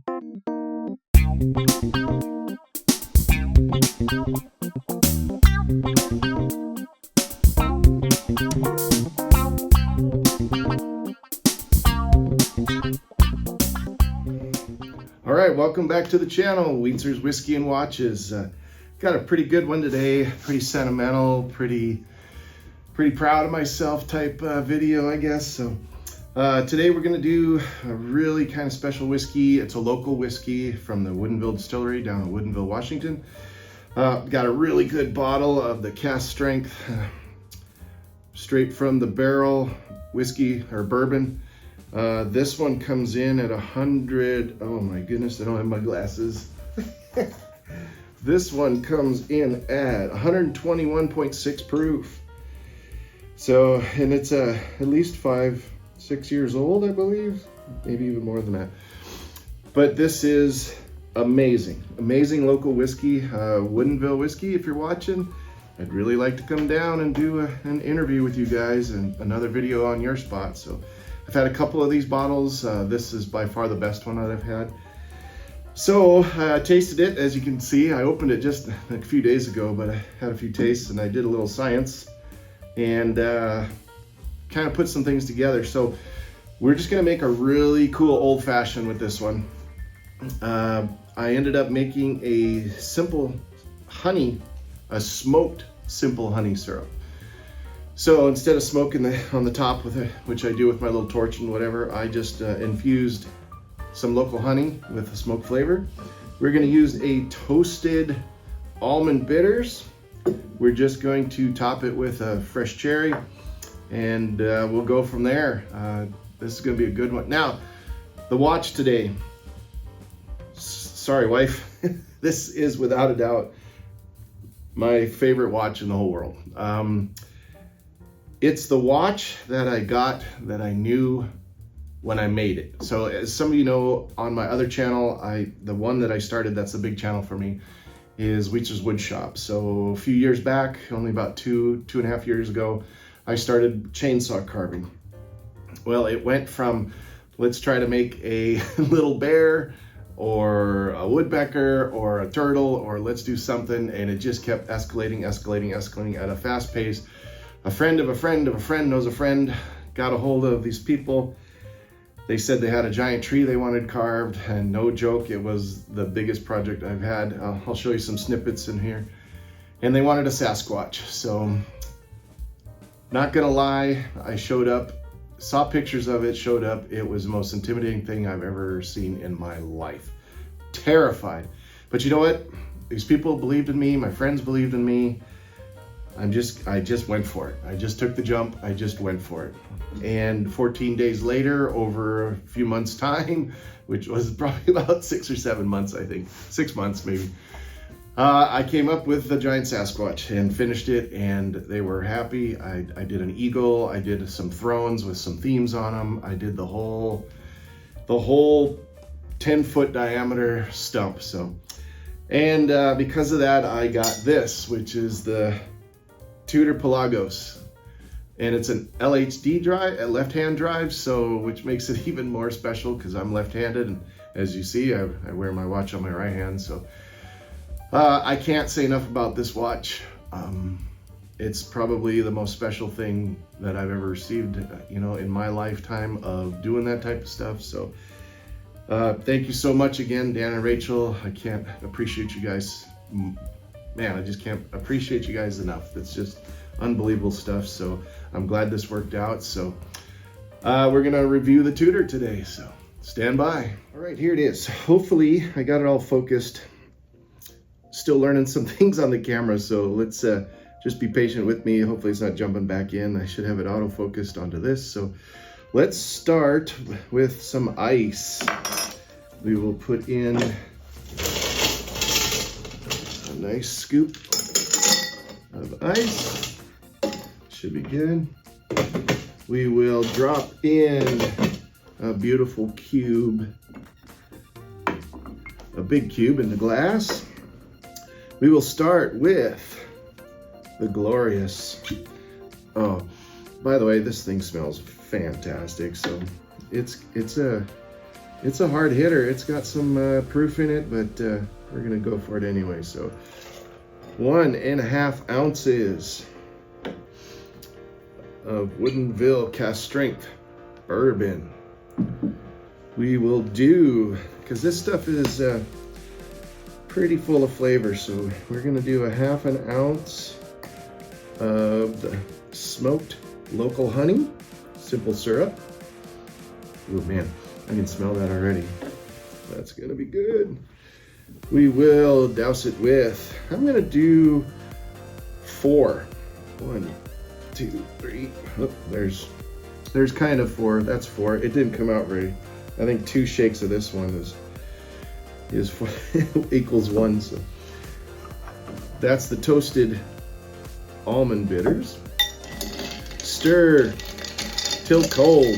All right, welcome back to the channel, Wietzer's Whiskey and Watches. Got a pretty good one today, pretty sentimental, pretty proud of myself type video, I guess. So today we're gonna do a really kind of special whiskey. It's a local whiskey from the Woodinville Distillery down in Woodinville, Washington. Got a really good bottle of the cask strength, straight from the barrel whiskey or bourbon. This one comes in at 100, oh my goodness, I don't have my glasses. This one comes in at 121.6 proof. So, and it's at least 5-6 years old, I believe, maybe even more than that. But this is amazing, amazing local whiskey, Woodinville Whiskey. If you're watching, I'd really like to come down and do an interview with you guys and another video on your spot. So I've had a couple of these bottles. This is by far the best one that I've had. So I tasted it, as you can see. I opened it just a few days ago, but I had a few tastes and I did a little science and kind of put some things together. So we're just gonna make a really cool old fashioned with this one. I ended up making a simple honey, a smoked simple honey syrup. So instead of smoking on the top with it, which I do with my little torch and whatever, I just infused some local honey with a smoke flavor. We're gonna use a toasted almond bitters. We're just going to top it with a fresh cherry and we'll go from there. This is gonna be a good one. Now, the watch today, sorry wife, this is without a doubt my favorite watch in the whole world. It's the watch that I got that I knew when I made it. So as some of you know, on my other channel, the one that I started, that's the big channel for me, is Wietzer's Wood Shop. So a few years back, only about two and a half years ago, I started chainsaw carving. Well, it went from, let's try to make a little bear or a woodpecker or a turtle, or let's do something, and it just kept escalating at a fast pace. A friend of a friend of a friend knows a friend got a hold of these people. They said they had a giant tree they wanted carved, and no joke, it was the biggest project I've had. I'll show you some snippets in here. And they wanted a Sasquatch. So, not gonna lie, I showed up, saw pictures of it, showed up. It was the most intimidating thing I've ever seen in my life. Terrified. But you know what? These people believed in me, my friends believed in me. I just went for it. I just took the jump. I just went for it. And 14 days later, over a few months' time, which was probably about 6 or 7 months, I think, 6 months maybe, I came up with the giant Sasquatch and finished it, and they were happy. I did an eagle. I did some thrones with some themes on them. I did the whole 10-foot diameter stump. So, and because of that, I got this, which is the Tudor Pelagos, and it's an LHD drive, a left-hand drive, so which makes it even more special because I'm left-handed, and as you see, I wear my watch on my right hand. So I can't say enough about this watch. It's probably the most special thing that I've ever received, you know, in my lifetime of doing that type of stuff. So thank you so much again, Dan and Rachel. I can't appreciate you guys. Man, I just can't appreciate you guys enough. It's just unbelievable stuff. So I'm glad this worked out. So we're gonna review the Tudor today, so stand by. All right, here it is. Hopefully I got it all focused. Still learning some things on the camera, so let's just be patient with me. Hopefully it's not jumping back in. I should have it auto-focused onto this. So let's start with some ice. We will put in nice scoop of ice. Should be good. We will drop in a beautiful cube, a big cube in the glass. We will start with the glorious, oh, by the way, this thing smells fantastic. So it's a It's a hard hitter. It's got some proof in it, but we're gonna go for it anyway. So 1.5 ounces of Woodinville cast strength bourbon. We will do, because this stuff is pretty full of flavor, so we're gonna do 1/2 ounce of the smoked local honey, simple syrup. Oh man, I can smell that already. That's gonna be good. We will douse it with, I'm gonna do 4. 1, 2, 3. Oh, there's kind of 4. That's 4. It didn't come out right. I think 2 shakes of this one is 4, equals 1. So that's the toasted almond bitters. Stir till cold.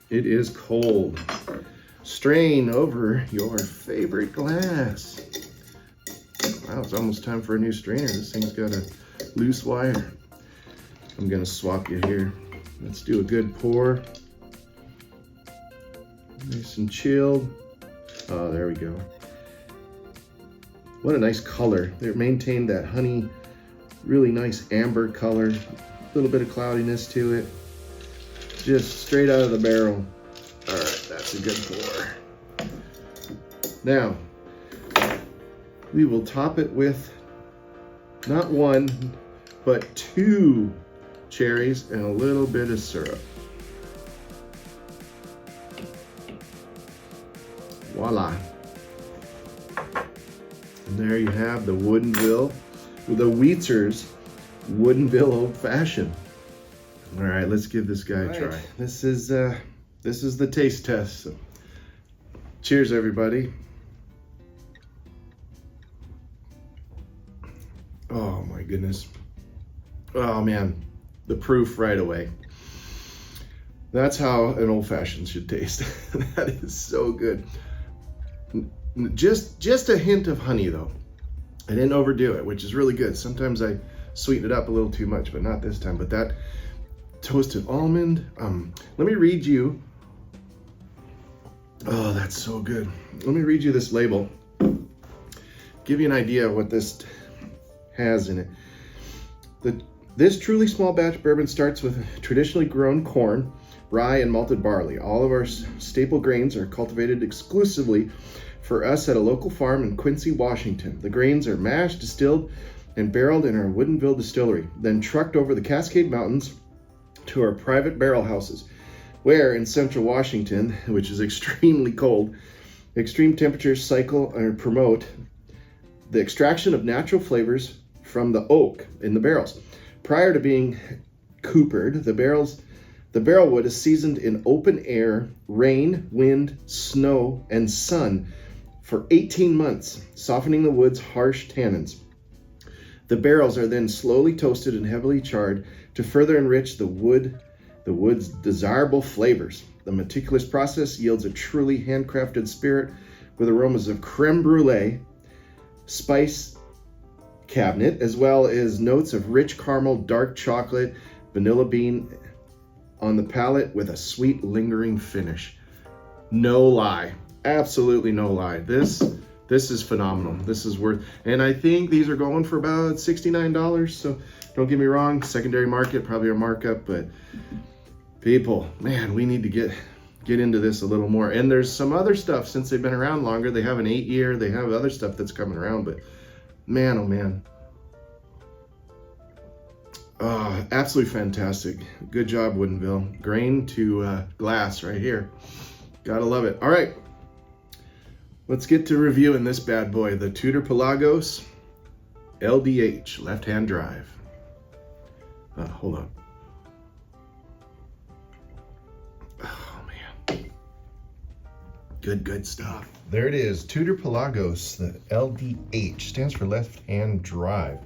It is cold. Strain over your favorite glass. Wow, it's almost time for a new strainer. This thing's got a loose wire. I'm gonna swap you here. Let's do a good pour. Nice and chilled. Oh, there we go. What a nice color. They maintained that honey, really nice amber color. A little bit of cloudiness to it. Just straight out of the barrel. All right, that's a good pour. Now, we will top it with not 1, but 2 cherries and a little bit of syrup. Voila. And there you have the Woodinville, the Wheatzer's Woodinville Old Fashioned. All right, let's give this guy a try. This is the taste test. So, cheers, everybody. Oh my goodness. Oh man, the proof right away. That's how an old fashioned should taste. That is so good. Just a hint of honey though. I didn't overdo it, which is really good. Sometimes I sweeten it up a little too much, but not this time. But that toasted almond, let me read you. Oh, that's so good. Let me read you this label. Give you an idea of what this has in it. This truly small batch bourbon starts with traditionally grown corn, rye, and malted barley. All of our staple grains are cultivated exclusively for us at a local farm in Quincy, Washington. The grains are mashed, distilled, and barreled in our Woodinville distillery, then trucked over the Cascade Mountains to our private barrel houses, where in central Washington, which is extremely cold, extreme temperatures cycle or promote the extraction of natural flavors from the oak in the barrels. Prior to being coopered, the barrel wood is seasoned in open air, rain, wind, snow, and sun for 18 months, softening the wood's harsh tannins. The barrels are then slowly toasted and heavily charred to further enrich the wood's desirable flavors. The meticulous process yields a truly handcrafted spirit with aromas of creme brulee, spice cabinet, as well as notes of rich caramel, dark chocolate, vanilla bean on the palate with a sweet lingering finish. No lie, absolutely no lie. This is phenomenal. This is worth, and I think these are going for about $69. So don't get me wrong, secondary market, probably a markup, but people, man, we need to get into this a little more. And there's some other stuff, since they've been around longer. They have an 8-year, they have other stuff that's coming around, but man, oh man. Absolutely fantastic. Good job, Woodinville. Grain to glass right here. Gotta love it. All right, let's get to reviewing this bad boy, the Tudor Pelagos LDH, left-hand drive. Hold on. Oh man. Good stuff. There it is, Tudor Pelagos, the LDH, stands for left-hand drive.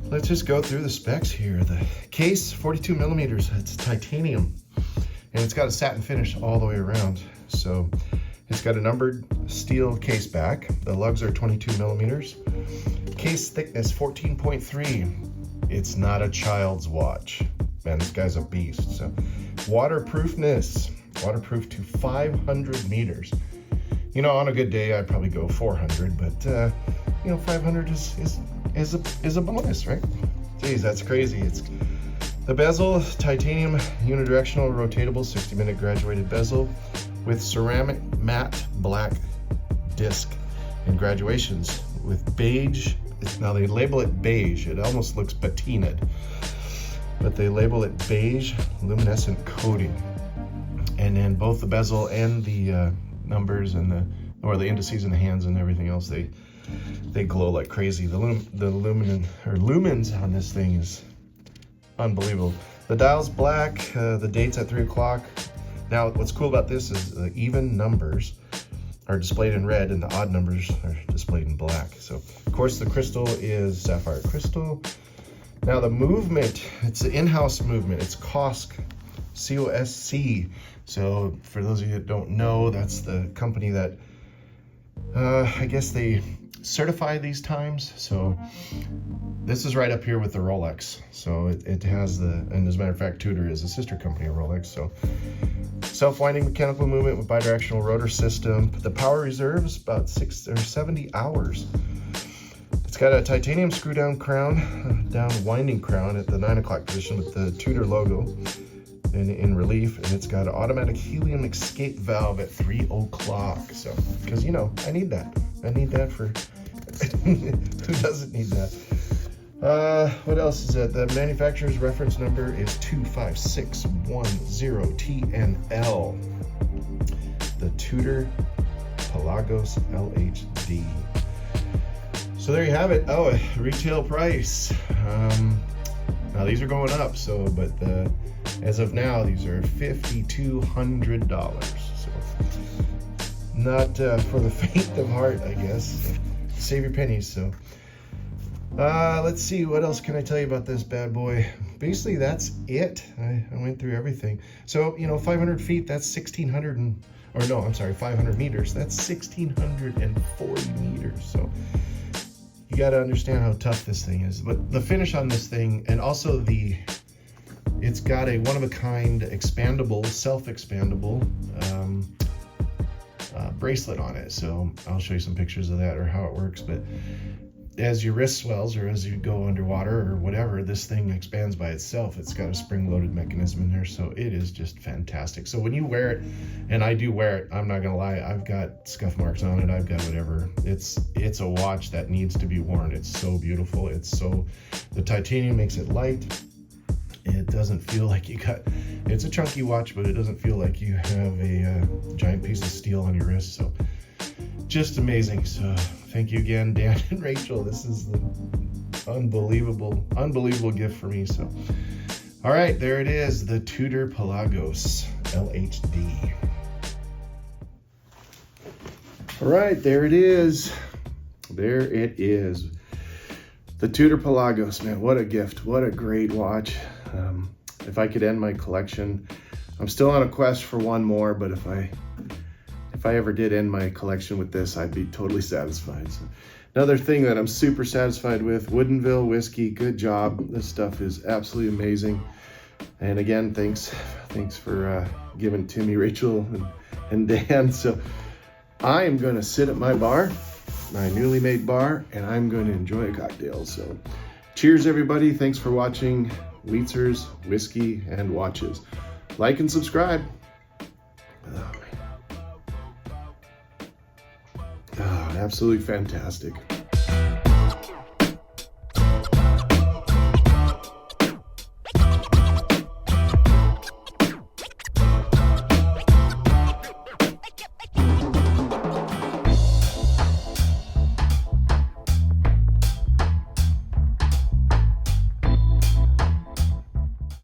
Let's just go through the specs here. The case, 42 millimeters, it's titanium, and it's got a satin finish all the way around. So it's got a numbered steel case back. The lugs are 22 millimeters. Case thickness 14.3. It's not a child's watch. Man, this guy's a beast. So waterproofness, waterproof to 500 meters. You know, on a good day, I'd probably go 400, but you know, 500 is a bonus, right? Geez, that's crazy. It's the bezel, titanium unidirectional rotatable 60-minute graduated bezel with ceramic matte black disc and graduations with beige. Now they label it beige. It almost looks patinaed, but they label it beige luminescent coating. And then both the bezel and the numbers and the indices and the hands and everything else, they glow like crazy. The lumens on this thing is unbelievable. The dial's black. The date's at 3 o'clock. Now, what's cool about this is the even numbers are displayed in red and the odd numbers are displayed in black. So, of course, the crystal is sapphire crystal. Now, the movement, it's an in-house movement. It's COSC, C-O-S-C. So, for those of you that don't know, that's the company that, I guess they certify these times. So, this is right up here with the Rolex. So, it has and as a matter of fact, Tudor is a sister company of Rolex. So, self-winding mechanical movement with bidirectional rotor system. The power reserve is about 6 or 70 hours. It's got a titanium screw-down crown, down winding crown at the 9 o'clock position with the Tudor logo in relief, and it's got an automatic helium escape valve at 3 o'clock. So, because you know, I need that. I need that for who doesn't need that? What else is that? The manufacturer's reference number is 25610TNL. The Tudor Pelagos LHD. So there you have it. Oh, retail price. Now these are going up. So, but as of now, these are $5,200. So not for the faint of heart, I guess. Save your pennies. So. Let's see, what else can I tell you about this bad boy? Basically, that's it. I went through everything. So, you know, 500 feet, that's 500 meters, that's 1,640 meters. So you got to understand how tough this thing is. But the finish on this thing, and also it's got a one-of-a-kind expandable, self-expandable bracelet on it. So I'll show you some pictures of that or how it works. But as your wrist swells or as you go underwater or whatever, this thing expands by itself. It's got a spring-loaded mechanism in there, so it is just fantastic. So when you wear it, and I do wear it, I'm not gonna lie, I've got scuff marks on it, I've got whatever. It's a watch that needs to be worn. It's so beautiful. The titanium makes it light. It doesn't feel like it's a chunky watch, but it doesn't feel like you have a giant piece of steel on your wrist. So just amazing. So thank you again, Dan and Rachel. This is the unbelievable gift for me. So, all right, there it is, the Tudor Pelagos LHD. All right, there it is. There it is. The Tudor Pelagos, man, what a gift. What a great watch. If I could end my collection, I'm still on a quest for one more, but if I ever did end my collection with this, I'd be totally satisfied. So, another thing that I'm super satisfied with, Woodinville Whiskey, good job. This stuff is absolutely amazing. And again, thanks for giving it to me, Rachel and Dan. So I am gonna sit at my bar, my newly made bar, and I'm gonna enjoy a cocktail. So cheers, everybody. Thanks for watching Wietzer's Whiskey and Watches. Like and subscribe. Oh, man. Oh, absolutely fantastic.